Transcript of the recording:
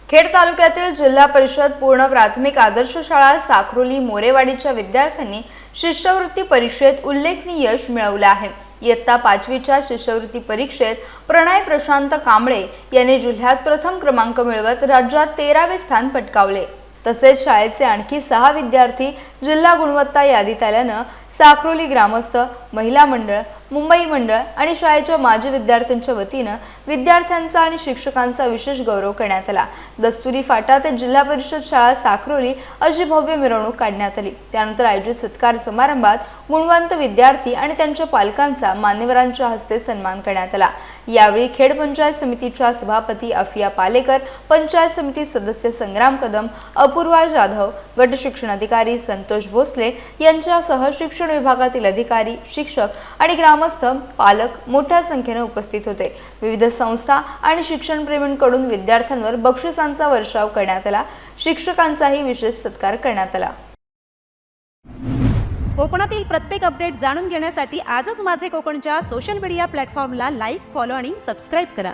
खेड तालुक्यातील जिल्हा परिषद पूर्ण प्राथमिक आदर्श शाळा साखरोली मोरेवाडीच्या विद्यार्थ्यांनी शिष्यवृत्ती परीक्षेत उल्लेखनीय यश मिळवले आहे। इयत्ता 5वीच्या शिष्यवृत्ती परीक्षेत प्रणय प्रशांत कांबळे यांनी जिल्ह्यात प्रथम क्रमांक मिळवत राज्यात 13वे स्थान पटकावले। तसेच शाळेचे आणखी 6 विद्यार्थी जिल्हा गुणवत्ता यादीत आल्याने साखरोली ग्रामस्थ, महिला मंडळ, मुंबई मंडळ आणि शाळेच्या माजी विद्यार्थ्यांच्या वतीने विद्यार्थ्यांचा आणि शिक्षकांचा विशेष गौरव करण्यात आला। दस्तुरी फाटा ते जिल्हा परिषद शाळा साखरोली अशी भव्य मिरवणूक काढण्यात आली। त्यानंतर आयोजित सत्कार समारंभात गुणवंत विद्यार्थी आणि त्यांच्या पालकांचा मान्यवरांच्या हस्ते सन्मान करण्यात आला। यावेळी खेड पंचायत समितीच्या सभापती अफिया पालेकर, पंचायत समिती सदस्य संग्राम कदम, अपूर्वा जाधव, गट शिक्षण अधिकारी संतोष भोसले यांच्यासह शिक्षण विभागातील अधिकारी, शिक्षक आणि ग्रामस्थ, पालक मोठ्या संख्येने उपस्थित होते। विविध संस्था आणि शिक्षणप्रेमींकडून विद्यार्थ्यांवर बक्षिसांचा वर्षाव करण्यात आला। शिक्षकांचाही विशेष सत्कार करण्यात आला। कोकणातील प्रत्येक अपडेट जाणून घेण्यासाठी आजच माझे कोकणच्या सोशल मीडिया प्लॅटफॉर्मला लाईक, फॉलो आणि सबस्क्राईब करा।